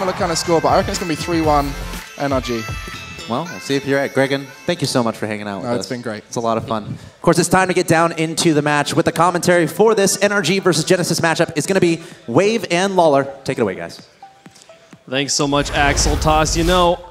similar kind of score, but I reckon it's going to be 3-1 NRG. Well, we'll see if you're right. Gregan, thank you so much for hanging out with us. It's been great. It's a lot of fun. Of course, it's time to get down into the match with the commentary for this NRG versus Genesis matchup. It's going to be Wave and Lawler. Take it away, guys. Thanks so much, Axel Toss. You know,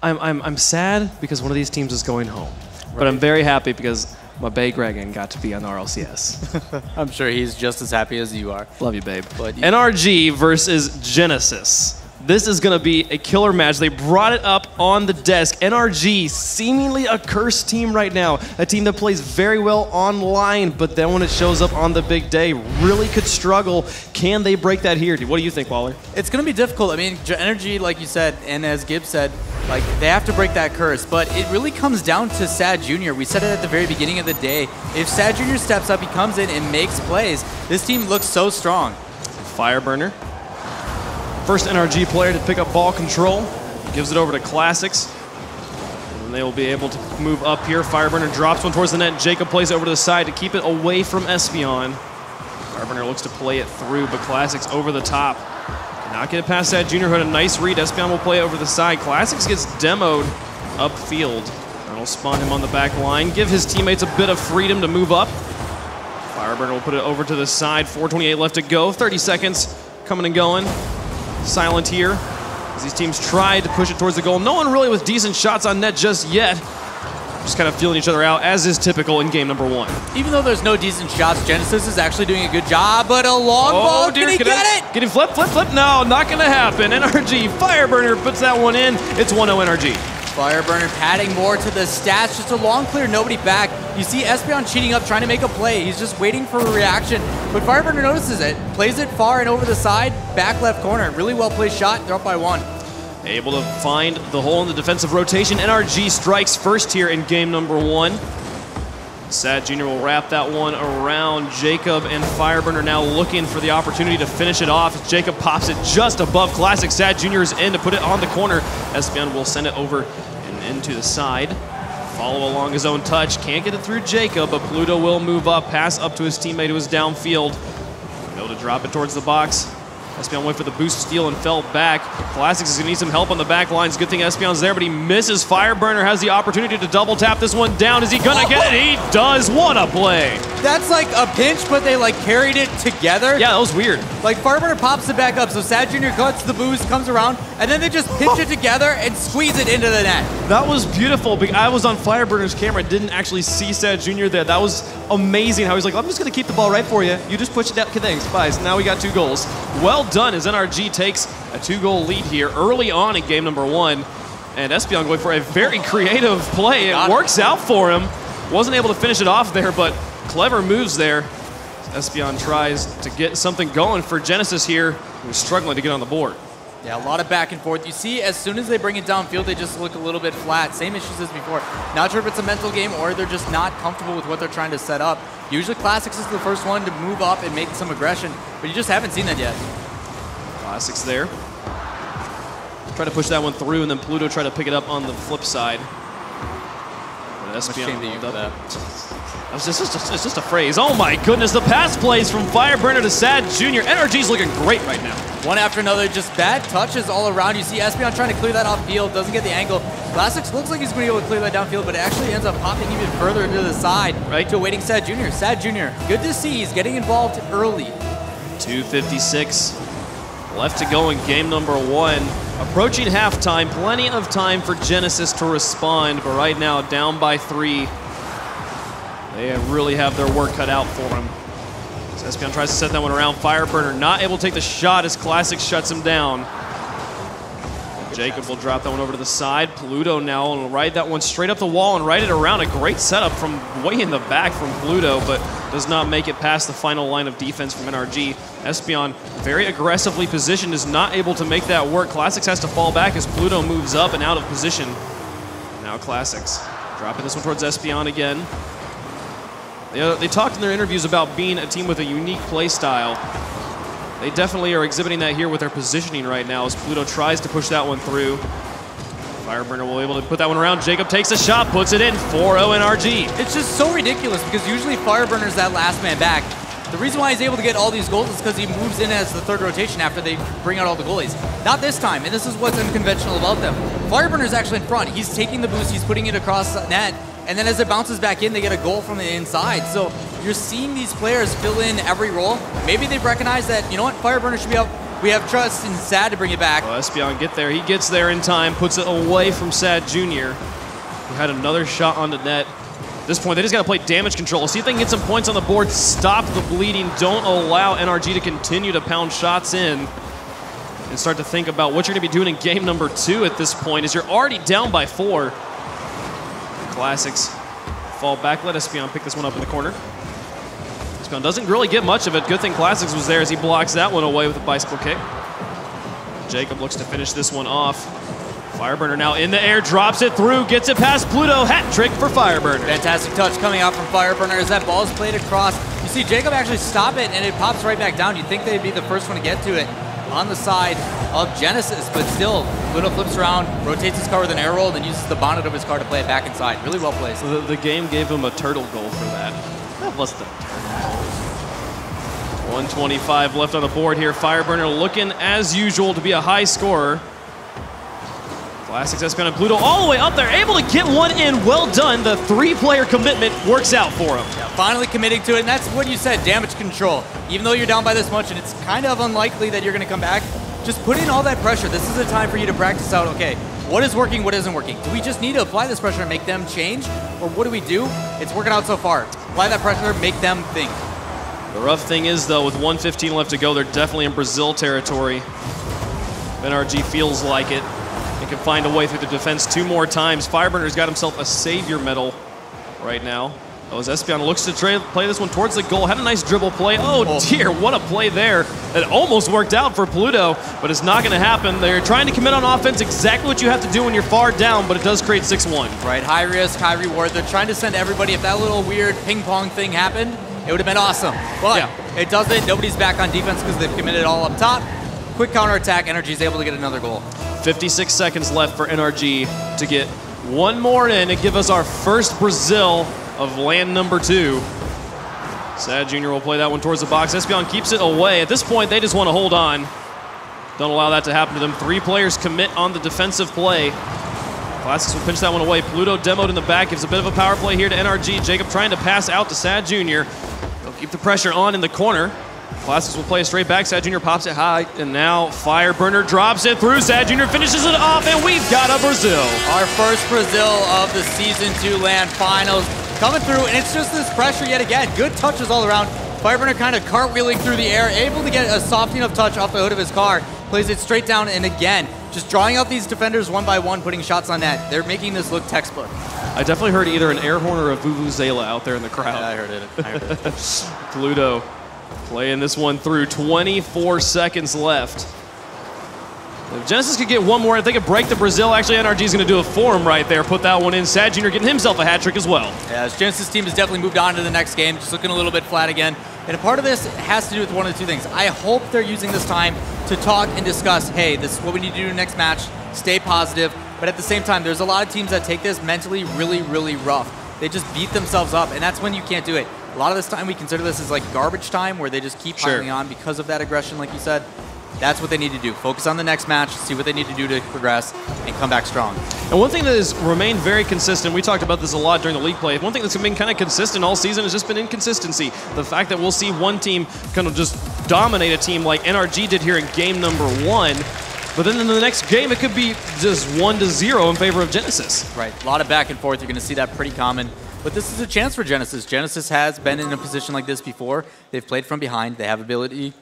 I'm sad because one of these teams is going home. Right. But I'm very happy because my babe Gregan got to be on RLCS. I'm sure he's just as happy as you are. Love you, babe. But NRG versus Genesis. This is going to be a killer match. They brought it up on the desk. NRG, seemingly a cursed team right now. A team that plays very well online, but then when it shows up on the big day, really could struggle. Can they break that here? What do you think, Waller? It's going to be difficult. I mean, NRG, like you said, and as Gibbs said, like they have to break that curse. But it really comes down to Sad Jr. We said it at the very beginning of the day. If Sad Jr. steps up, he comes in and makes plays, this team looks so strong. Fireburner. First NRG player to pick up ball control, gives it over to Classics. And they will be able to move up here. Fireburner drops one towards the net. Jacob plays it over to the side to keep it away from Espeon. Fireburner looks to play it through, but Classics over the top. Cannot get it past that Junior, who had a nice read. Espeon will play it over the side. Classics gets demoed upfield. That'll spawn him on the back line, give his teammates a bit of freedom to move up. Fireburner will put it over to the side. 4:28 left to go. 30 seconds coming and going. Silent here as these teams tried to push it towards the goal. No one really with decent shots on net just yet. Just kind of feeling each other out, as is typical in game number 1. Even though there's no decent shots, Genesis is actually doing a good job, but a long ball, can he get it? Getting flip, flip, flip? No, not gonna happen. NRG, Fireburner puts that one in. It's 1-0 NRG. Fireburner padding more to the stats, just a long clear, nobody back. You see Espeon cheating up, trying to make a play. He's just waiting for a reaction, but Fireburner notices it, plays it far and over the side, back left corner. Really well placed shot, they're up by 1. Able to find the hole in the defensive rotation. NRG strikes first here in game number 1. Sad Jr. will wrap that one around Jacob, and Fireburner now looking for the opportunity to finish it off. Jacob pops it just above Classic. Sad Jr. is in to put it on the corner. Espeon will send it over and into the side. Follow along his own touch. Can't get it through Jacob, but Pluto will move up. Pass up to his teammate who is downfield. Able to drop it towards the box. Espeon went for the boost steal and fell back. Classics is going to need some help on the back lines. Good thing Espeon's there, but he misses. Fireburner has the opportunity to double tap this one down. Is he going to get it? He does. What a play. That's like a pinch, but they like carried it together. Yeah, that was weird. Like Fireburner pops it back up, so Sad Jr. cuts the boost, comes around, and then they just pinch it together and squeeze it into the net. That was beautiful. I was on Fireburner's camera, didn't actually see Sad Jr. there. That was amazing how he's like, I'm just going to keep the ball right for you. You just push it down. Thanks. Bye. So now we got 2 goals. Well done as NRG takes a 2-goal lead here early on in game number 1. And Espeon going for a very creative play. It works out for him. Wasn't able to finish it off there, but clever moves there. Espeon tries to get something going for Genesis here, who's struggling to get on the board. Yeah, a lot of back and forth. You see, as soon as they bring it downfield, they just look a little bit flat. Same issues as before. Not sure if it's a mental game or they're just not comfortable with what they're trying to set up. Usually Classics is the first one to move up and make some aggression, but you just haven't seen that yet. Classics there. Try to push that one through, and then Pluto try to pick it up on the flip side. Espeon it's just a phrase. Oh my goodness, the pass plays from Fireburner to Sad Jr. NRG's looking great right now. One after another, just bad touches all around. You see Espeon trying to clear that off field, doesn't get the angle. Classics looks like he's going to be able to clear that downfield, but it actually ends up popping even further into the side, right to awaiting Sad Jr. Sad Jr., good to see, he's getting involved early. 2:56 left to go in game number 1. Approaching halftime, plenty of time for Genesis to respond, but right now down by 3. They really have their work cut out for them. As Espeon tries to set that one around, Fireburner not able to take the shot as Classic shuts him down. Jacob will drop that one over to the side. Pluto now will ride that one straight up the wall and ride it around. A great setup from way in the back from Pluto, but does not make it past the final line of defense from NRG. Espeon, very aggressively positioned, is not able to make that work. Classics has to fall back as Pluto moves up and out of position. Now Classics dropping this one towards Espeon again. They talked in their interviews about being a team with a unique play style. They definitely are exhibiting that here with their positioning right now as Pluto tries to push that one through. Fireburner will be able to put that one around. Jacob takes a shot, puts it in. 4-0 NRG. It's just so ridiculous because usually Fireburner's that last man back. The reason why he's able to get all these goals is because he moves in as the third rotation after they bring out all the goalies. Not this time, and this is what's unconventional about them. Fireburner's actually in front. He's taking the boost, he's putting it across the net, and then as it bounces back in, they get a goal from the inside. So you're seeing these players fill in every role. Maybe they've recognized that, you know what, Fireburner should be up. We have trust in Sad to bring it back. Well, Espion get there. He gets there in time, puts it away from Sad Jr., who had another shot on the net. At this point, they just got to play damage control. See if they can get some points on the board, stop the bleeding, don't allow NRG to continue to pound shots in, and start to think about what you're going to be doing in game number 2 at this point, as you're already down by 4. Classics fall back. Let Espion pick this one up in the corner. Espion doesn't really get much of it. Good thing Classics was there as he blocks that one away with a bicycle kick. Jacob looks to finish this one off. Fireburner now in the air, drops it through, gets it past Pluto. Hat trick for Fireburner. Fantastic touch coming out from Fireburner as that ball is played across. You see Jacob actually stop it, and it pops right back down. You'd think they'd be the first one to get to it on the side of Genesis, but still, Pluto flips around, rotates his car with an air roll, and then uses the bonnet of his car to play it back inside. Really well placed. The game gave him a turtle goal for that. That was the turtle. 125 left on the board here. Fireburner looking, as usual, to be a high scorer. Classics Espion and Pluto all the way up there, able to get one in. Well done. The 3-player commitment works out for him. Yeah, finally committing to it, and that's what you said, damage control. Even though you're down by this much and it's kind of unlikely that you're going to come back, just put in all that pressure. This is a time for you to practice out, okay, what is working, what isn't working? Do we just need to apply this pressure and make them change? Or what do we do? It's working out so far. Apply that pressure, make them think. The rough thing is, though, with 1:15 left to go, they're definitely in Brazil territory. NRG feels like it. They can find a way through the defense 2 more times. Fireburner's got himself a savior medal right now. As Espion looks to play this one towards the goal. Had a nice dribble play. Oh dear, what a play there. It almost worked out for Pluto, but it's not going to happen. They're trying to commit on offense, exactly what you have to do when you're far down, but it does create 6-1. Right, high risk, high reward. They're trying to send everybody. If that little weird ping pong thing happened, it would have been awesome. But yeah, it doesn't. Nobody's back on defense because they've committed it all up top. Quick counterattack, NRG's able to get another goal. 56 seconds left for NRG to get one more in and give us our first Brazil of land number 2. Sad Jr. will play that one towards the box. Espion keeps it away. At this point, they just want to hold on. Don't allow that to happen to them. 3 players commit on the defensive play. Classics will pinch that one away. Pluto demoed in the back, gives a bit of a power play here to NRG. Jacob trying to pass out to Sad Jr. They'll keep the pressure on in the corner. Classics will play it straight back. Sad Jr. pops it high, and now Fireburner drops it through. Sad Jr. finishes it off, and we've got a Brazil. Our first Brazil of the Season 2 LAN Finals coming through, and it's just this pressure yet again. Good touches all around. Fireburner kind of cartwheeling through the air, able to get a soft enough touch off the hood of his car. Plays it straight down, and again, just drawing out these defenders one by one, putting shots on net. They're making this look textbook. I definitely heard either an air horn or a vuvuzela out there in the crowd. Yeah, I heard it. Pluto playing this one through. 24 seconds left. If Genesis could get one more, if they could break the Brazil, actually NRG's going to do it for him right there. Put that one in. Sad Jr. getting himself a hat trick as well. Yeah, this Genesis team has definitely moved on to the next game, just looking a little bit flat again. And a part of this has to do with one of 2 things. I hope they're using this time to talk and discuss, hey, this is what we need to do next match, stay positive. But at the same time, there's a lot of teams that take this mentally really, really rough. They just beat themselves up, and that's when you can't do it. A lot of this time we consider this as like garbage time, where they just keep piling on because of that aggression, like you said. That's what they need to do. Focus on the next match, see what they need to do to progress, and come back strong. And one thing that has remained very consistent, we talked about this a lot during the league play, one thing that's been kind of consistent all season has just been inconsistency. The fact that we'll see one team kind of just dominate a team like NRG did here in game number 1, but then in the next game it could be just 1-0 in favor of Genesis. Right, a lot of back and forth. You're going to see that pretty common. But this is a chance for Genesis. Genesis has been in a position like this before. They've played from behind. They have ability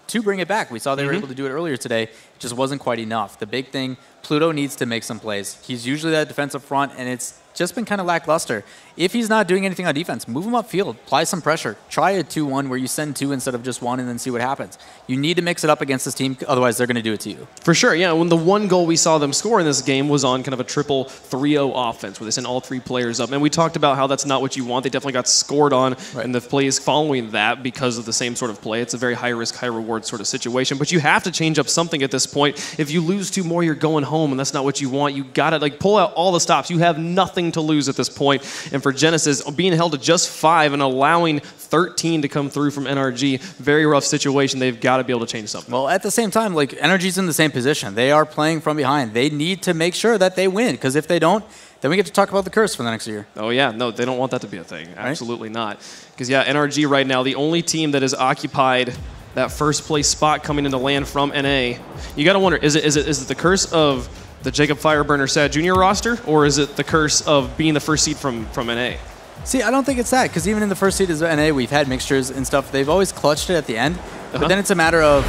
to bring it back. We saw they were able to do it earlier today. It just wasn't quite enough. The big thing, Pluto needs to make some plays. He's usually that defensive front, and it's just been kind of lackluster. If he's not doing anything on defense, move him upfield, apply some pressure. Try a 2-1 where you send 2 instead of just 1 and then see what happens. You need to mix it up against this team, otherwise they're going to do it to you. For sure, yeah. When the one goal we saw them score in this game was on kind of a triple 3-0 offense where they sent all 3 players up. And we talked about how that's not what you want. They definitely got scored on in the plays following that because of the same sort of play. It's a very high risk, high reward sort of situation. But you have to change up something at this point. If you lose 2 more, you're going home, and that's not what you want. You got to pull out all the stops. You have nothing to lose at this point. And for Genesis, being held to just 5 and allowing 13 to come through from NRG. Very rough situation. They've got to be able to change something. Well, at the same time, like, NRG's in the same position. They are playing from behind. They need to make sure that they win, because if they don't, then we get to talk about the curse for the next year. Oh, yeah. No, they don't want that to be a thing. Absolutely not. Because, yeah, NRG right now, the only team that has occupied that first place spot coming into land from NA. You got to wonder, is it the curse of the Jacob Fireburner Sad Jr. roster, or is it the curse of being the first seed from NA? See, I don't think it's that, because even in the first seed as NA, we've had mixtures and stuff. They've always clutched it at the end, but then it's a matter of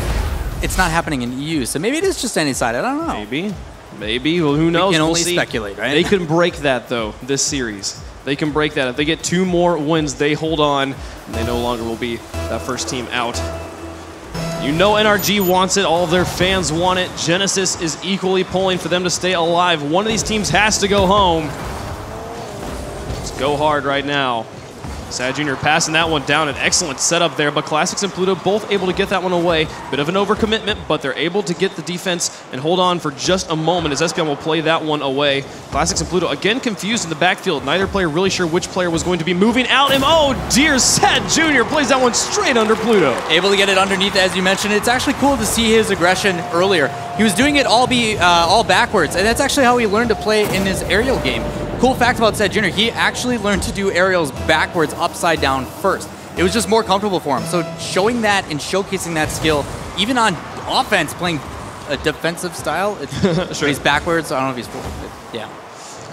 it's not happening in EU. So maybe it is just any side. I don't know. Maybe. Well, who knows? We can only we'll see. speculate, right? They can break that, though, this series. They can break that. If they get 2 more wins, they hold on, and they no longer will be that first team out. You know NRG wants it. All of their fans want it. Genesis is equally pulling for them to stay alive. One of these teams has to go home. Let's go hard right now. Sad Jr. passing that one down. An excellent setup there, but Classics and Pluto both able to get that one away. Bit of an overcommitment, but they're able to get the defense and hold on for just a moment as Espeon will play that one away. Classics and Pluto again confused in the backfield. Neither player really sure which player was going to be moving out. And oh dear, Sad Jr. plays that one straight under Pluto. Able to get it underneath, as you mentioned. It's actually cool to see his aggression earlier. He was doing it all backwards, and that's actually how he learned to play in his aerial game. Cool fact about Sad Jr., he actually learned to do aerials backwards, upside down first. It was just more comfortable for him. So showing that and showcasing that skill, even on offense, playing a defensive style, sure. He's backwards. I don't know if he's full. Yeah.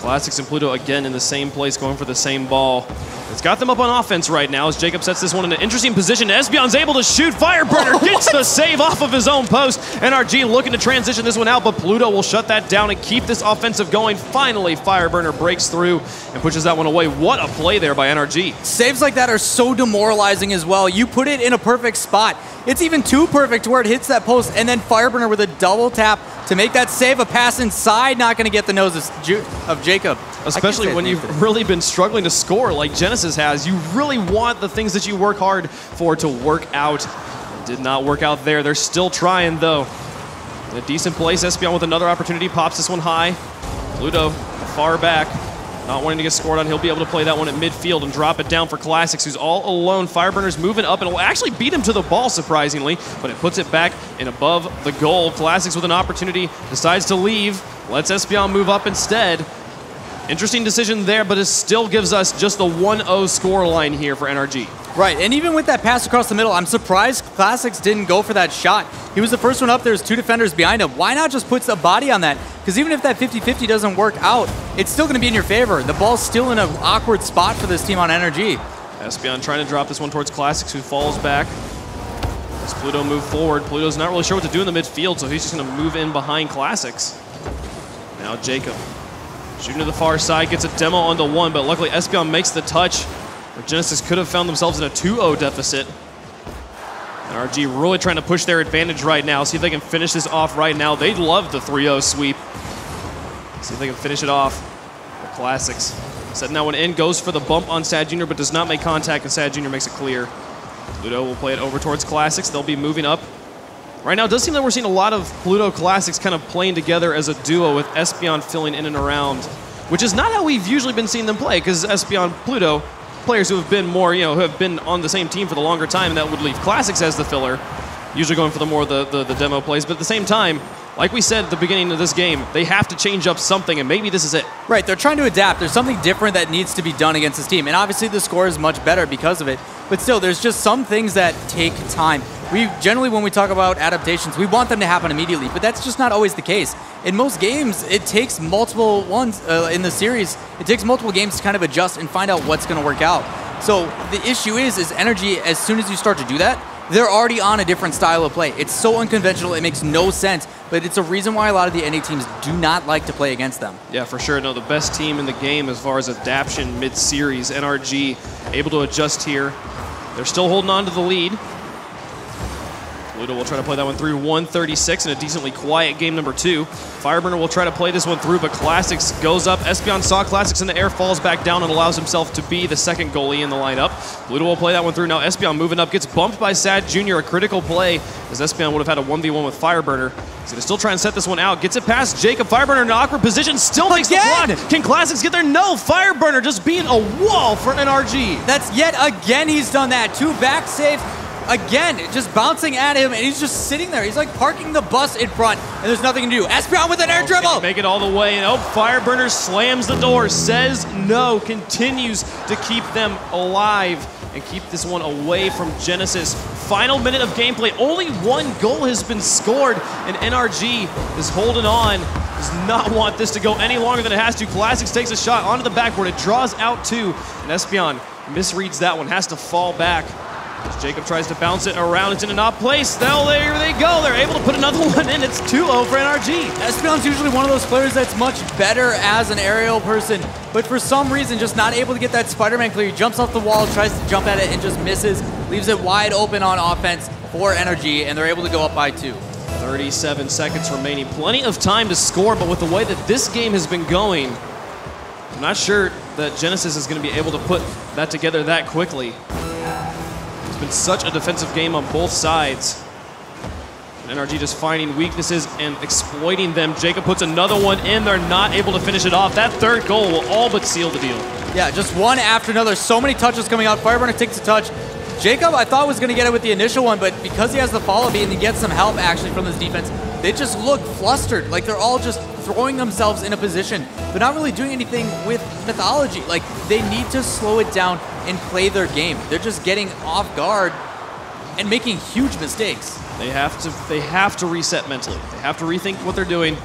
Classics and Pluto again in the same place, going for the same ball. It's got them up on offense right now as Jacob sets this one in an interesting position. Espeon's able to shoot. Fireburner gets the save off of his own post. NRG looking to transition this one out, but Pluto will shut that down and keep this offensive going. Finally, Fireburner breaks through and pushes that one away. What a play there by NRG. Saves like that are so demoralizing as well. You put it in a perfect spot. It's even too perfect to where it hits that post, and then Fireburner with a double tap to make that save. A pass inside, not going to get the nose of Jacob. Especially when you've really been struggling to score like Genesis has. You really want the things that you work hard for to work out. It did not work out there. They're still trying, though. In a decent place, Espeon with another opportunity, pops this one high. Pluto far back. Not wanting to get scored on, he'll be able to play that one at midfield and drop it down for Classics, who's all alone. Fireburner's moving up and will actually beat him to the ball, surprisingly, but it puts it back and above the goal. Classics with an opportunity, decides to leave, lets Espeon move up instead. Interesting decision there, but it still gives us just the 1-0 score line here for NRG. Right, and even with that pass across the middle, I'm surprised Classics didn't go for that shot. He was the first one up, there's 2 defenders behind him. Why not just put a body on that? Because even if that 50-50 doesn't work out, it's still going to be in your favor. The ball's still in an awkward spot for this team on NRG. Espeon trying to drop this one towards Classics, who falls back. As Pluto move forward, Pluto's not really sure what to do in the midfield, so he's just going to move in behind Classics. Now Jacob. Shooting to the far side, gets a demo onto 1, but luckily Espeon makes the touch. Genesis could have found themselves in a 2-0 deficit. NRG really trying to push their advantage right now, see if they can finish this off right now. They'd love the 3-0 sweep. See if they can finish it off. The Classics. Setting that one in, goes for the bump on Sad Jr., but does not make contact, and Sad Jr. makes it clear. Pluto will play it over towards Classics. They'll be moving up. Right now, it does seem that we're seeing a lot of Pluto Classics kind of playing together as a duo with Espeon filling in and around, which is not how we've usually been seeing them play, because Espeon, Pluto, players who have been more, who have been on the same team for the longer time, and that would leave Classics as the filler, usually going for the more the demo plays. But at the same time, like we said at the beginning of this game, they have to change up something, and maybe this is it. Right, they're trying to adapt. There's something different that needs to be done against this team, and obviously the score is much better because of it. But still, there's just some things that take time. We generally, when we talk about adaptations, we want them to happen immediately, but that's just not always the case. In most games, it takes multiple ones in the series. It takes multiple games to kind of adjust and find out what's going to work out. So the issue is NRG, as soon as you start to do that, they're already on a different style of play. It's so unconventional, it makes no sense, but it's a reason why a lot of the NA teams do not like to play against them. Yeah, for sure. No, the best team in the game as far as adaptation mid-series. NRG able to adjust here. They're still holding on to the lead. Pluto will try to play that one through. 136 in a decently quiet game number 2. Fireburner will try to play this one through, but Classics goes up. Espeon saw Classics in the air, falls back down, and allows himself to be the second goalie in the lineup. Pluto will play that one through. Now Espeon moving up, gets bumped by Sad Jr. A critical play, as Espeon would have had a 1v1 with Fireburner. He's going to still try and set this one out. Gets it past Jacob. Fireburner in an awkward position, still makes the block. Can Classics get there? No, Fireburner just being a wall for NRG. That's yet again he's done that. 2 back saves. Again, just bouncing at him, and he's just sitting there. He's like parking the bus in front, and there's nothing to do. Espeon with an air dribble. Make it all the way, and Fireburner slams the door, says no, continues to keep them alive and keep this one away from Genesis. Final minute of gameplay. Only 1 goal has been scored, and NRG is holding on. Does not want this to go any longer than it has to. Classics takes a shot onto the backboard. It draws out 2, and Espeon misreads that one, has to fall back. As Jacob tries to bounce it around, it's in an off place. There they go. They're able to put another one in. It's 2-0 for NRG. Espeon's usually one of those players that's much better as an aerial person, but for some reason just not able to get that Spider-Man clear. He jumps off the wall, tries to jump at it, and just misses. Leaves it wide open on offense for NRG, and they're able to go up by 2. 37 seconds remaining. Plenty of time to score, but with the way that this game has been going, I'm not sure that Genesis is going to be able to put that together that quickly. It's been such a defensive game on both sides. And NRG just finding weaknesses and exploiting them. Jacob puts another one in. They're not able to finish it off. That 3rd goal will all but seal the deal. Yeah, just one after another. So many touches coming out. Fireburner takes a touch. Jacob, I thought was going to get it with the initial one, but because he has the follow-up and he gets some help actually from this defense, they just look flustered. Like they're all just throwing themselves in a position, but not really doing anything with mythology. Like they need to slow it down and play their game. They're just getting off guard and making huge mistakes. They have to reset mentally. They have to rethink what they're doing.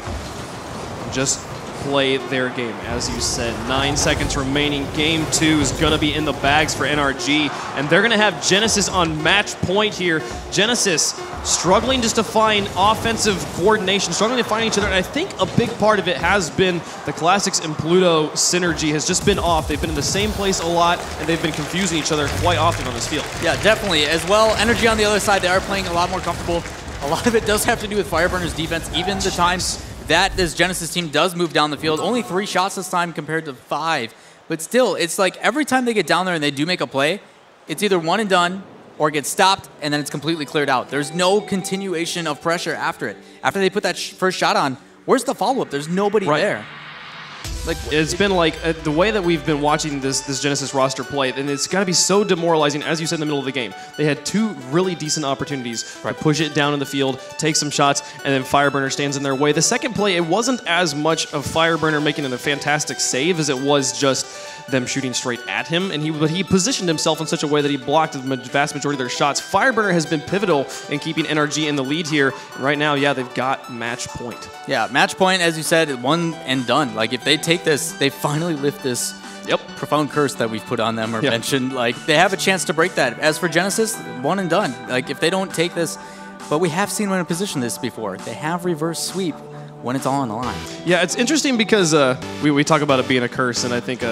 Just play their game. As you said, 9 seconds remaining. Game 2 is going to be in the bags for NRG, and they're going to have Genesis on match point here. Genesis struggling just to find offensive coordination, struggling to find each other, and I think a big part of it has been the Classics and Pluto synergy has just been off. They've been in the same place a lot, and they've been confusing each other quite often on this field. Yeah, definitely. As well, NRG on the other side, they are playing a lot more comfortable. A lot of it does have to do with Fireburner's defense, even the times that this Genesis team does move down the field. Only 3 shots this time compared to 5. But still, it's like every time they get down there and they do make a play, it's either one and done or gets stopped and then it's completely cleared out. There's no continuation of pressure after it. After they put that first shot on, where's the follow-up? There's nobody there. Like it's been like the way that we've been watching this Genesis roster play, and it's got to be so demoralizing. As you said in the middle of the game, they had 2 really decent opportunities to push it down in the field, take some shots, and then Fireburner stands in their way. The second play, it wasn't as much of Fireburner making a fantastic save as it was just them shooting straight at him, and but he positioned himself in such a way that he blocked the vast majority of their shots. Fireburner has been pivotal in keeping NRG in the lead here. And right now, yeah, they've got match point. Yeah, match point, as you said, one and done. Like if they take this, they finally lift this profound curse that we've put on them or mentioned. Like they have a chance to break that. As for Genesis, one and done. Like if they don't take this, but we have seen them in a position this before. They have reverse sweep when it's all on the line. Yeah, it's interesting because we talk about it being a curse, and I think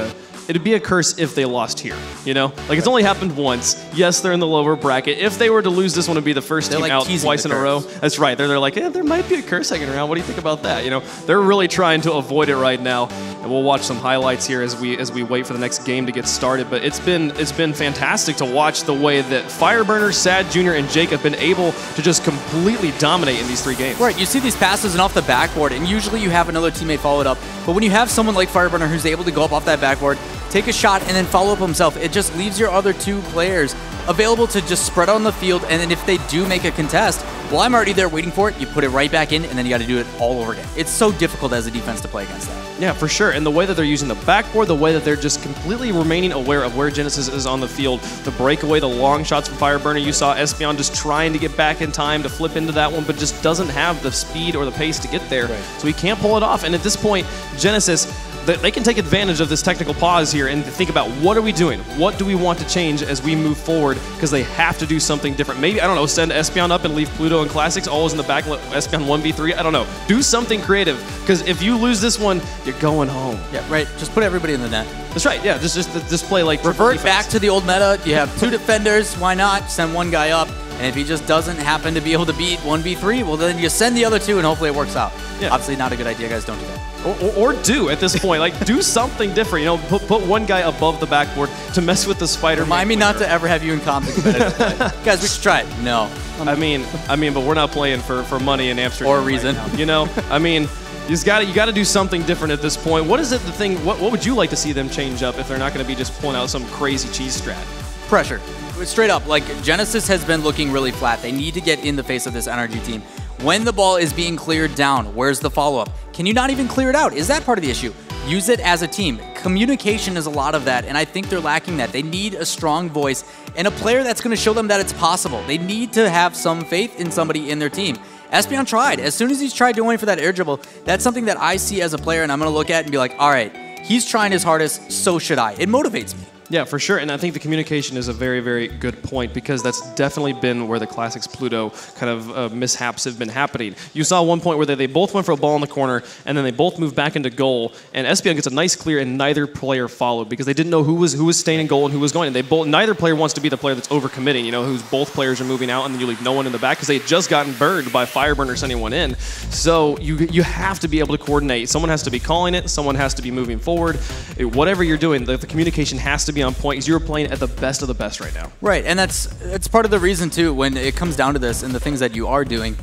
it'd be a curse if they lost here, you know? Like, it's only happened once. Yes, they're in the lower bracket. If they were to lose this one, it'd be the first team out twice in a row. That's right. They're like, yeah, there might be a curse hanging around. What do you think about that? You know, they're really trying to avoid it right now. And we'll watch some highlights here as we wait for the next game to get started. But it's been fantastic to watch the way that Fireburner, Sad Jr., and Jake have been able to just completely dominate in these 3 games. Right. You see these passes and off the backboard, and usually you have another teammate follow it up. But when you have someone like Fireburner who's able to go up off that backboard, take a shot, and then follow up himself, it just leaves your other 2 players available to just spread on the field, and then if they do make a contest, well, I'm already there waiting for it, you put it right back in, and then you got to do it all over again. It's so difficult as a defense to play against that. Yeah, for sure. And the way that they're using the backboard, the way that they're just completely remaining aware of where Genesis is on the field, the breakaway, the long shots from Fireburner. You saw Espeon just trying to get back in time to flip into that one, but just doesn't have the speed or the pace to get there. Right. So he can't pull it off. And at this point, Genesis, they can take advantage of this technical pause here and think about what are we doing? What do we want to change as we move forward? Because they have to do something different. Maybe, I don't know, send Espeon up and leave Pluto and Classics always in the back, let Espeon 1v3. I don't know. Do something creative, because if you lose this one, you're going home. Yeah, right. Just put everybody in the net. That's right. Yeah, just play like revert back to the old meta. You have 2 defenders. Why not? Send one guy up. And if he just doesn't happen to be able to beat 1v3, well, then you send the other two and hopefully it works out. Yeah. Obviously not a good idea, guys. Don't do that. Or do at this point. Like, do something different. You know, put one guy above the backboard to mess with the spider. Remind me not to ever have you in comms competitive. Guys, we should try it. No. I mean, but we're not playing for money in Amsterdam. Or a reason. Right, you know, I mean, you got to do something different at this point. What is it? The thing? What would you like to see them change up if they're not going to be just pulling out some crazy cheese strat? Pressure. Straight up, like, Genesis has been looking really flat. They need to get in the face of this NRG team. When the ball is being cleared down, where's the follow-up? Can you not even clear it out? Is that part of the issue? Use it as a team. Communication is a lot of that, and I think they're lacking that. They need a strong voice and a player that's going to show them that it's possible. They need to have some faith in somebody in their team. Espeon tried. As soon as he's tried going for that air dribble, that's something that I see as a player, and I'm going to look at and be like, all right, he's trying his hardest, so should I. It motivates me. Yeah, for sure, and I think the communication is a very, very good point because that's definitely been where the Classics Pluto kind of mishaps have been happening. You saw one point where they both went for a ball in the corner, and then they both moved back into goal, and Espeon gets a nice clear, and neither player followed because they didn't know who was staying in goal and who was going. And neither player wants to be the player that's overcommitting, you know, whose both players are moving out, and then you leave no one in the back because they had just gotten burned by Fireburner sending one in. So you have to be able to coordinate. Someone has to be calling it. Someone has to be moving forward. Whatever you're doing, the communication has to be on point because you're playing at the best of the best right now. Right, and that's part of the reason too when it comes down to this and the things that you are doing.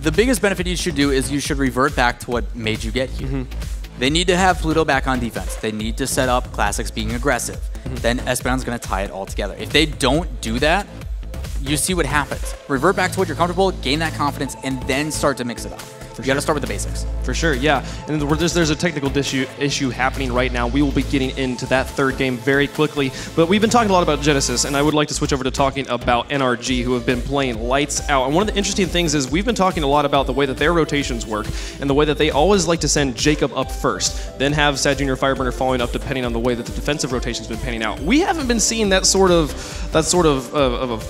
The biggest benefit you should do is you should revert back to what made you get here. They need to have Pluto back on defense. They need to set up Classics being aggressive. Then Espeon's going to tie it all together. If they don't do that, you see what happens. Revert back to what you're comfortable, gain that confidence, and then start to mix it up. You got to start with the basics. For sure, yeah. And there's a technical issue happening right now. We will be getting into that third game very quickly. But we've been talking a lot about Genesis, and I would like to switch over to talking about NRG, who have been playing lights out. And one of the interesting things is we've been talking a lot about the way that their rotations work and the way that they always like to send Jacob up first, then have Sad Jr. Fireburner following up depending on the way that the defensive rotation's been panning out. We haven't been seeing that sort of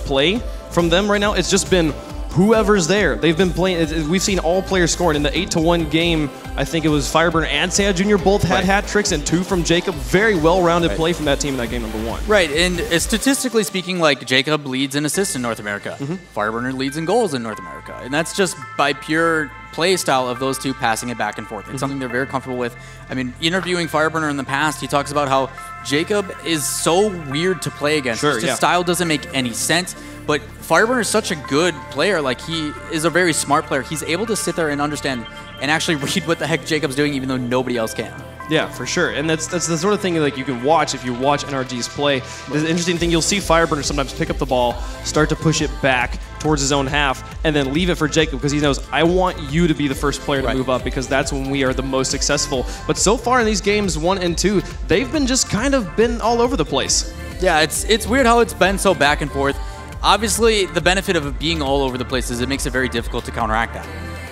play from them right now. It's just been whoever's there. They've been playing. We've seen all players scoring. In the 8-1 game, I think it was Fireburner and Sad Jr. both had hat tricks and 2 from Jacob. Very well-rounded play from that team in that game number 1. Right, and statistically speaking, like, Jacob leads in assists in North America. Fireburner leads in goals in North America. And that's just by pure play style of those two passing it back and forth. It's something they're very comfortable with. I mean, interviewing Fireburner in the past, he talks about how Jacob is so weird to play against. His style doesn't make any sense. But Fireburner is such a good player. Like, he is a very smart player. He's able to sit there and understand and actually read what the heck Jacob's doing, even though nobody else can. Yeah, for sure. And that's the sort of thing like you can watch if you watch NRG's play. The interesting thing, you'll see Fireburner sometimes pick up the ball, start to push it back towards his own half, and then leave it for Jacob because he knows, I want you to be the first player to move up because that's when we are the most successful. But so far in these games 1 and 2, they've been just kind of been all over the place. Yeah, it's weird how it's been so back and forth. Obviously, the benefit of being all over the place is it makes it very difficult to counteract that.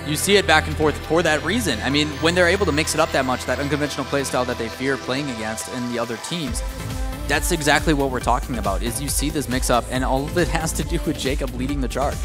You see it back and forth for that reason. I mean, when they're able to mix it up that much, that unconventional play style that they fear playing against in the other teams, that's exactly what we're talking about, is you see this mix-up, and all of it has to do with Jacob leading the charge.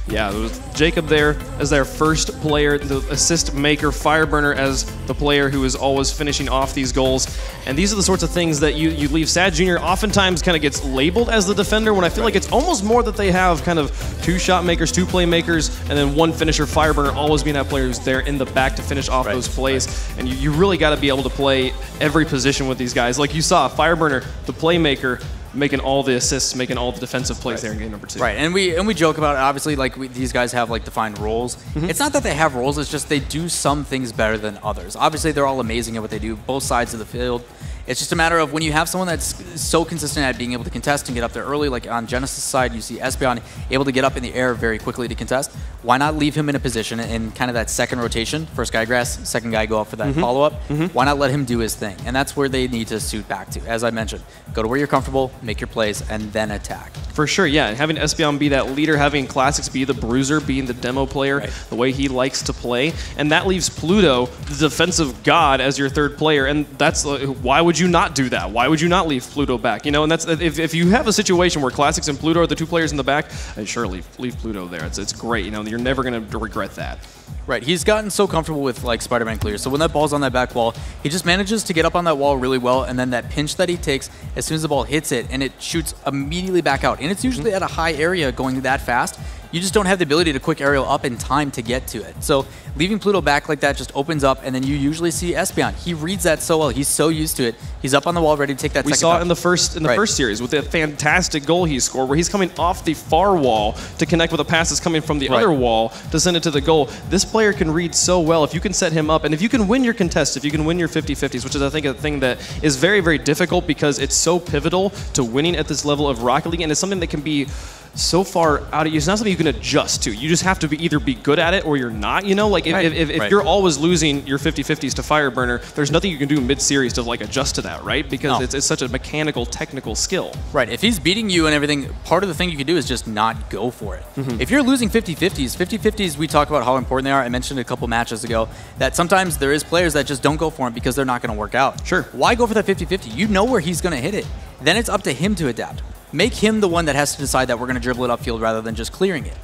Yeah, there was Jacob there as their first player, the assist maker, Fireburner as the player who is always finishing off these goals. And these are the sorts of things that you leave. Sad Jr. oftentimes kind of gets labeled as the defender when I feel like it's almost more that they have kind of 2 shot makers, 2 playmakers, and then 1 finisher, Fireburner always being that player who's there in the back to finish off those plays. And you really got to be able to play every position with these guys. Like you saw, Fireburner, the playmaker, making all the assists, making all the defensive plays there in game number 2. Right, and we joke about it. Obviously, like, these guys have like defined roles. It's not that they have roles; it's just they do some things better than others. Obviously, they're all amazing at what they do, both sides of the field. It's just a matter of when you have someone that's so consistent at being able to contest and get up there early, like on Genesis' side, you see Espeon able to get up in the air very quickly to contest. Why not leave him in a position in kind of that second rotation? First guy grass, second guy go up for that follow-up. Why not let him do his thing? And that's where they need to suit back to. As I mentioned, go to where you're comfortable, make your plays, and then attack. For sure, yeah. And having Espeon be that leader, having Classics be the bruiser, being the demo player, the way he likes to play. And that leaves Pluto, the defensive god, as your third player. And that's why would you not do that? Why would you not leave Pluto back? You know, and that's if you have a situation where Classics and Pluto are the 2 players in the back, sure, leave Pluto there. It's great. You know, you're never going to regret that. Right, he's gotten so comfortable with like Spider-Man clears. So when that ball's on that back wall, he just manages to get up on that wall really well, and then that pinch that he takes, as soon as the ball hits it, and it shoots immediately back out and it's usually at a high area going that fast. You just don't have the ability to quick aerial up in time to get to it. So leaving Pluto back like that just opens up, and then you usually see Espeon. He reads that so well. He's so used to it. He's up on the wall ready to take that second touch. We saw it in the first series with a fantastic goal he scored, where he's coming off the far wall to connect with a pass that's coming from the other wall to send it to the goal. This player can read so well. If you can set him up, and if you can win your contest, if you can win your 50-50s, which is, I think, a thing that is very, very difficult because it's so pivotal to winning at this level of Rocket League, and it's something that can be so far out of you. It's not something you can adjust to. You just have to either be good at it or you're not, you know? Like, if you're always losing your 50-50s to Fireburner, there's nothing you can do mid-series to, like, adjust to that, right? Because it's such a mechanical, technical skill. Right. If he's beating you and everything, part of the thing you can do is just not go for it. If you're losing 50-50s, we talk about how important they are. I mentioned a couple matches ago that sometimes there is players that just don't go for them because they're not going to work out. Sure. Why go for that 50-50? You know where he's going to hit it. Then it's up to him to adapt. Make him the one that has to decide that we're going to dribble it upfield rather than just clearing it.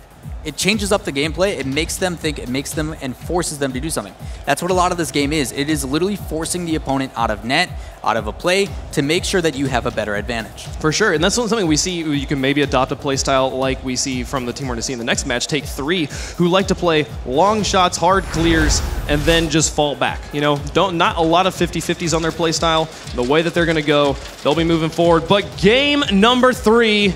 It changes up the gameplay. It makes them think. It makes them and forces them to do something. That's what a lot of this game is. It is literally forcing the opponent out of net, out of a play, to make sure that you have a better advantage. For sure, and that's something we see. You can maybe adopt a play style like we see from the team we're going to see in the next match, Take 3, who like to play long shots, hard clears, and then just fall back. You know, not a lot of 50-50s on their play style. The way that they're going to go, they'll be moving forward. But game number 3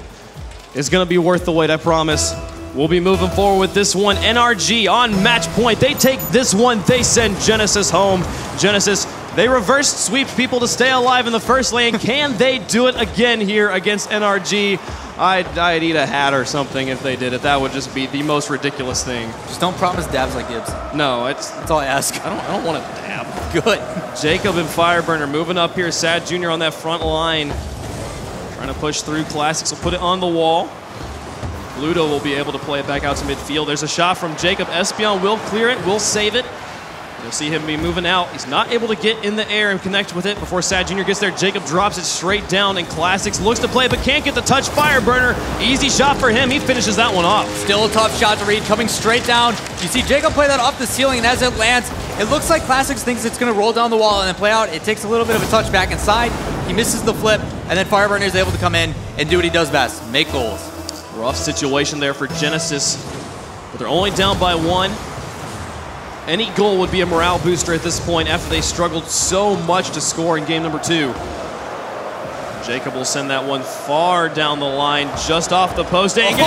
is going to be worth the wait, I promise. We'll be moving forward with this one. NRG on match point. They take this one. They send Genesis home. Genesis, they reverse sweep people to stay alive in the first lane. Can they do it again here against NRG? I'd eat a hat or something if they did it. That would just be the most ridiculous thing. Just don't promise dabs like Gibbs. No, that's all I ask. I don't want to dab. Good. Jacob and Fireburner moving up here. Sad Jr. on that front line. Trying to push through. Classics will put it on the wall. Ludo will be able to play it back out to midfield. There's a shot from Jacob. Espeon will clear it, will save it. You'll see him be moving out. He's not able to get in the air and connect with it before Sad Jr. gets there. Jacob drops it straight down, and Classics looks to play but can't get the touch. Fireburner, easy shot for him. He finishes that one off. Still a tough shot to read, coming straight down. You see Jacob play that off the ceiling, and as it lands, it looks like Classics thinks it's going to roll down the wall and then play out. It takes a little bit of a touch back inside. He misses the flip, and then Fireburner is able to come in and do what he does best, make goals. Rough situation there for Genesis, but they're only down by 1. Any goal would be a morale booster at this point after they struggled so much to score in game number 2. Jacob will send that one far down the line, just off the post. Able to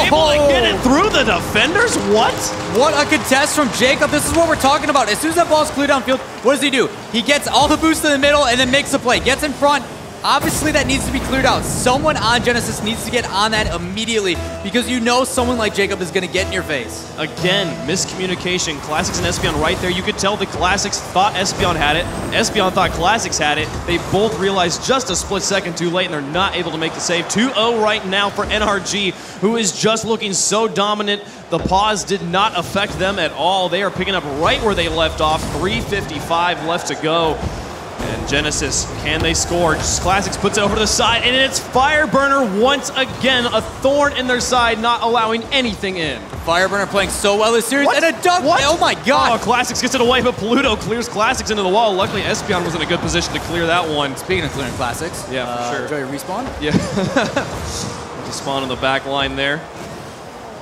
get it through the defenders? What? What a contest from Jacob. This is what we're talking about. As soon as that ball's cleared downfield, what does he do? He gets all the boost in the middle and then makes the play. Gets in front. Obviously, that needs to be cleared out. Someone on Genesis needs to get on that immediately because you know someone like Jacob is going to get in your face. Again, miscommunication. Classics and Espeon right there. You could tell the Classics thought Espeon had it. Espeon thought Classics had it. They both realized just a split second too late, and they're not able to make the save. 2-0 right now for NRG, who is just looking so dominant. The pause did not affect them at all. They are picking up right where they left off. 3:55 left to go. And Genesis, can they score? Just Classics puts it over to the side, and it's Fireburner once again, a thorn in their side, not allowing anything in. Fireburner playing so well this series, and a dunk! What? Oh my god! Oh, Classics gets it away, but Pluto clears Classics into the wall. Luckily, Espeon was in a good position to clear that one. Speaking of clearing Classics, yeah, for sure. Enjoy your respawn? Yeah. To spawn on the back line there.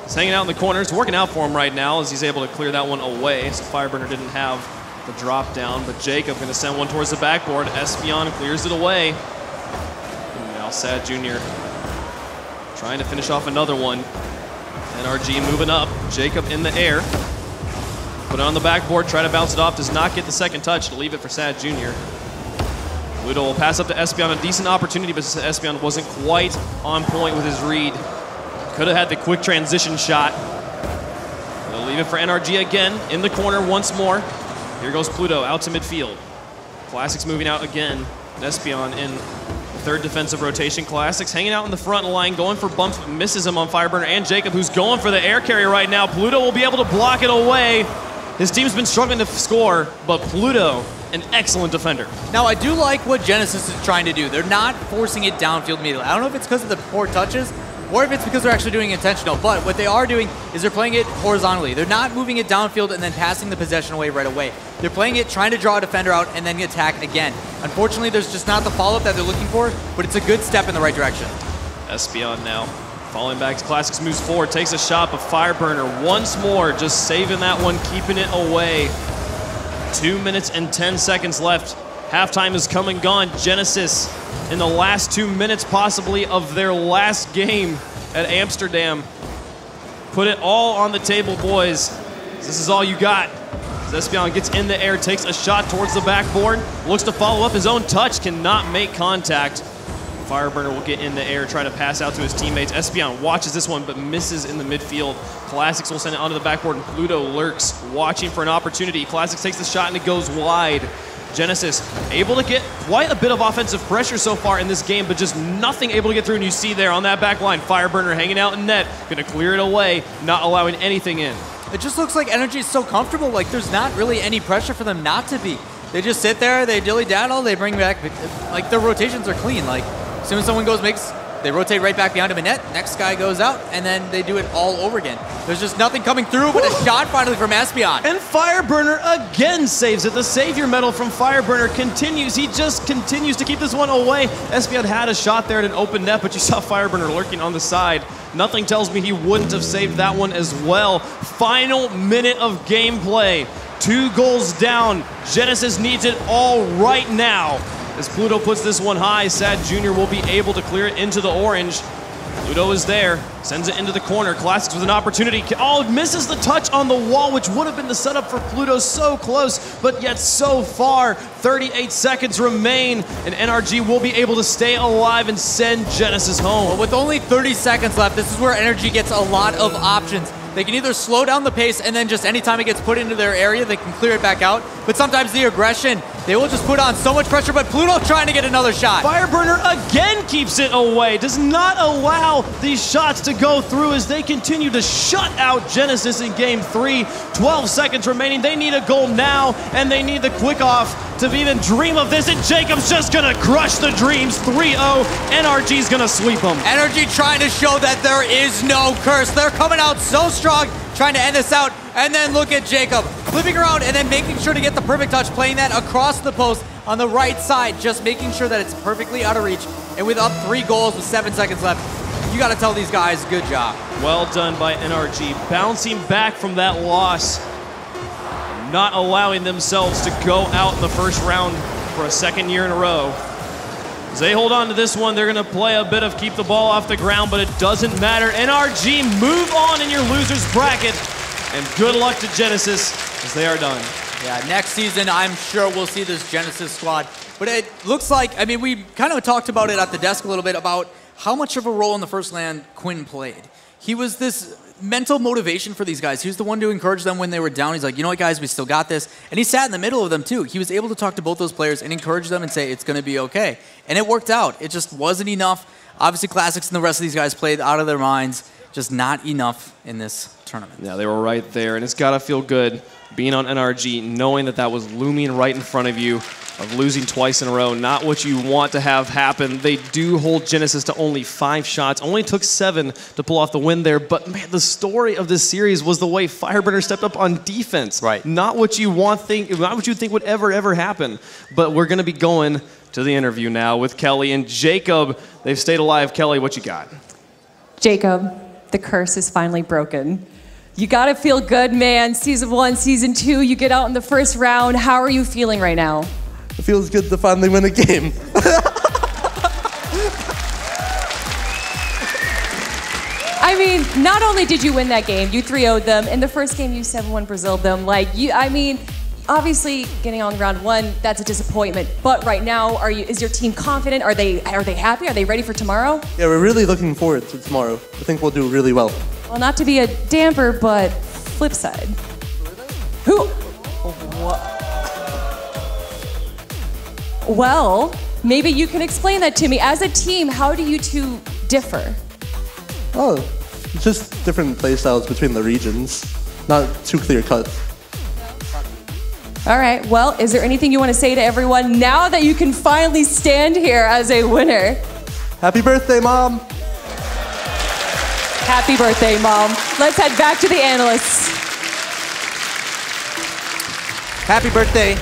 He's hanging out in the corner. It's working out for him right now as he's able to clear that one away, so Fireburner didn't have the drop down, but Jacob going to send one towards the backboard. Espeon clears it away. And now Sad Jr. trying to finish off another one. NRG moving up. Jacob in the air. Put it on the backboard, try to bounce it off. Does not get the second touch to leave it for Sad Jr. Ludo will pass up to Espeon. A decent opportunity, but Espeon wasn't quite on point with his read. Could have had the quick transition shot. They'll leave it for NRG again in the corner once more. Here goes Pluto out to midfield. Classics moving out again. Espeon in the third defensive rotation. Classics hanging out in the front line, going for bumps, but misses him on Fireburner and Jacob, who's going for the air carrier right now. Pluto will be able to block it away. His team's been struggling to score, but Pluto, an excellent defender. Now, I do like what Genesis is trying to do. They're not forcing it downfield immediately. I don't know if it's because of the poor touches, or if it's because they're actually doing it intentional. But what they are doing is they're playing it horizontally. They're not moving it downfield and then passing the possession away right away. They're playing it, trying to draw a defender out and then attack again. Unfortunately, there's just not the follow-up that they're looking for, but it's a good step in the right direction. Espeon now Falling back, Classics moves forward, takes a shot, but Fireburner once more just saving that one, keeping it away. 2 minutes and 10 seconds left. Halftime is come and gone. Genesis in the last 2 minutes possibly of their last game at Amsterdam. Put it all on the table, boys. This is all you got. Zespion gets in the air, takes a shot towards the backboard, looks to follow up his own touch, cannot make contact. Fireburner will get in the air, try to pass out to his teammates. Espion watches this one, but misses in the midfield. Classics will send it onto the backboard, and Pluto lurks, watching for an opportunity. Classics takes the shot, and it goes wide. Genesis able to get quite a bit of offensive pressure so far in this game, but just nothing able to get through. And you see there on that back line, Fireburner hanging out in net, gonna clear it away, not allowing anything in. It just looks like NRG is so comfortable, like there's not really any pressure for them not to be. They just sit there, they dilly-daddle, they bring back, like their rotations are clean. Like as soon as someone goes, they rotate right back behind him in net, next guy goes out, and then they do it all over again. There's just nothing coming through, but a shot finally from Espion. And Fireburner again saves it. The Savior medal from Fireburner continues. He just continues to keep this one away. Espion had a shot there at an open net, but you saw Fireburner lurking on the side. Nothing tells me he wouldn't have saved that one as well. Final minute of gameplay. 2 goals down. Genesis needs it all right now. As Pluto puts this one high, Sad Jr. will be able to clear it into the orange. Pluto is there, sends it into the corner. Classics with an opportunity. Oh, misses the touch on the wall, which would have been the setup for Pluto. So close, but yet so far. 38 seconds remain, and NRG will be able to stay alive and send Genesis home. Well, with only 30 seconds left, this is where NRG gets a lot of options. They can either slow down the pace, and then just anytime it gets put into their area, they can clear it back out. But sometimes the aggression, they will just put on so much pressure, but Pluto trying to get another shot. Fireburner again keeps it away, does not allow these shots to go through as they continue to shut out Genesis in game 3. 12 seconds remaining. They need a goal now, and they need the quick off to even dream of this, and Jacob's just gonna crush the dreams. 3-0, NRG's gonna sweep them. NRG trying to show that there is no curse. They're coming out so strong, trying to end this out, and then look at Jacob flipping around and then making sure to get the perfect touch, playing that across the post on the right side, just making sure that it's perfectly out of reach. And with up 3 goals with 7 seconds left, you gotta tell these guys, good job. Well done by NRG, bouncing back from that loss, not allowing themselves to go out in the first round for a second year in a row. As they hold on to this one, they're gonna play a bit of keep the ball off the ground, but it doesn't matter. NRG move on in your loser's bracket, and good luck to Genesis as they are done. Yeah, next season, I'm sure we'll see this Genesis squad. But it looks like, I mean, we kind of talked about it at the desk a little bit about how much of a role in the first land Quinn played. He was this mental motivation for these guys. He was the one to encourage them when they were down. He's like, you know what, guys, we still got this. And he sat in the middle of them, too. He was able to talk to both those players and encourage them and say, it's going to be okay. And it worked out. It just wasn't enough. Obviously, Classics and the rest of these guys played out of their minds. Just not enough in this tournament. Yeah, they were right there, and it's got to feel good being on NRG, knowing that that was looming right in front of you, of losing twice in a row. Not what you want to have happen. They do hold Genesis to only 5 shots. Only took 7 to pull off the win there. But, man, the story of this series was the way Fireburner stepped up on defense. Right. Not what you not what you think would ever happen. But we're going to be going to the interview now with Kelly and Jacob. They've stayed alive. Kelly, what you got? Jacob, the curse is finally broken. You gotta feel good, man. Season 1, Season 2, you get out in the first round. How are you feeling right now? It feels good to finally win a game. I mean, not only did you win that game, you 3-0'd them. In the first game, you 7-1 Brazil'd them. Obviously, getting on round 1, that's a disappointment. But right now, is your team confident? Are they happy? Are they ready for tomorrow? Yeah, we're really looking forward to tomorrow. I think we'll do really well. Well, not to be a damper, but flip side. Who? Well, maybe you can explain that to me. As a team, how do you two differ? Oh, it's just different play styles between the regions. Not too clear cut. All right, well, is there anything you want to say to everyone now that you can finally stand here as a winner? Happy birthday, Mom! Happy birthday, Mom. Let's head back to the analysts. Happy birthday.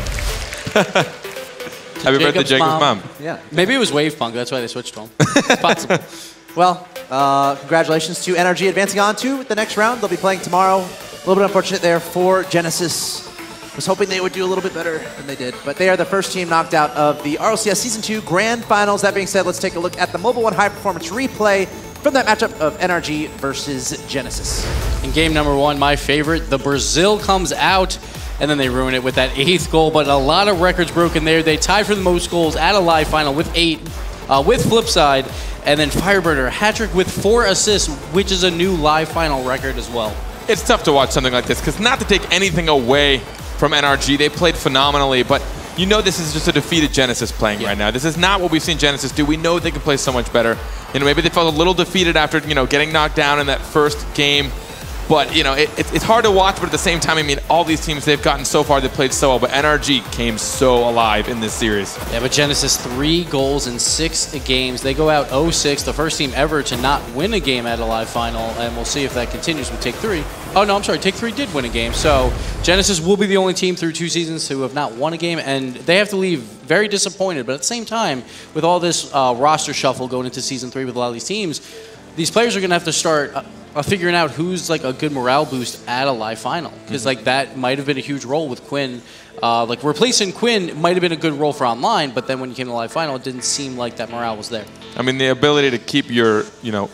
Happy birthday, Jacob's mom. Yeah. Maybe it was wave punk, that's why they switched to him. It's possible. Well, Congratulations to NRG advancing on to the next round. They'll be playing tomorrow. A little bit unfortunate there for Genesis. Was hoping they would do a little bit better than they did, but they are the first team knocked out of the RLCS Season 2 Grand Finals. That being said, let's take a look at the Mobile One High Performance replay from that matchup of NRG versus Genesis. In game number 1, my favorite, the Brazil comes out, and then they ruin it with that 8th goal, but a lot of records broken there. They tied for the most goals at a live final with 8, with Flipside, and then Fireburner, hat-trick with 4 assists, which is a new live final record as well. It's tough to watch something like this, because not to take anything away from NRG, they played phenomenally, but you know this is just a defeated Genesis playing right now. This is not what we've seen Genesis do. We know they can play so much better. You know, maybe they felt a little defeated after, you know, getting knocked down in that first game. But, you know, it's hard to watch, but at the same time, I mean, all these teams they've gotten so far, they played so well, but NRG came so alive in this series. Yeah, but Genesis, 3 goals in 6 games. They go out 0-6, the first team ever to not win a game at a live final, and we'll see if that continues with Take-3. Oh, no, I'm sorry, Take-3 did win a game. So Genesis will be the only team through 2 seasons who have not won a game, and they have to leave very disappointed. But at the same time, with all this roster shuffle going into Season 3 with a lot of these teams, these players are going to have to start figuring out who's like a good morale boost at a live final, because like that might have been a huge role with Quinn. Like replacing Quinn might have been a good role for online, but then when you came to the live final, it didn't seem like that morale was there. I mean, the ability to keep your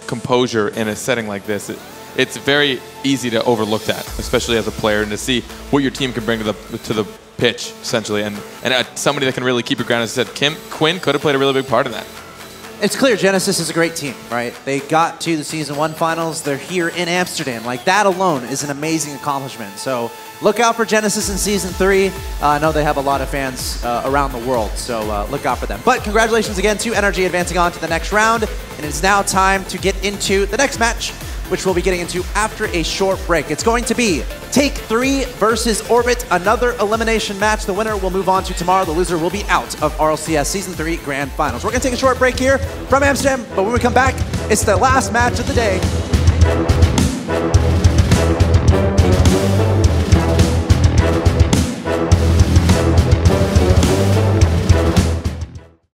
composure in a setting like this, it's very easy to overlook that, especially as a player, and to see what your team can bring to the pitch essentially, and somebody that can really keep your ground. As I said, Quinn could have played a really big part in that. It's clear Genesis is a great team, right? They got to the Season 1 finals. They're here in Amsterdam. Like, that alone is an amazing accomplishment. So look out for Genesis in Season 3. I know they have a lot of fans around the world, so look out for them. But congratulations again to NRG advancing on to the next round. And it's now time to get into the next match, which we'll be getting into after a short break. It's going to be Take-3 versus Orbit, another elimination match. The winner will move on to tomorrow. The loser will be out of RLCS Season 3 Grand Finals. We're going to take a short break here from Amsterdam, but when we come back, it's the last match of the day.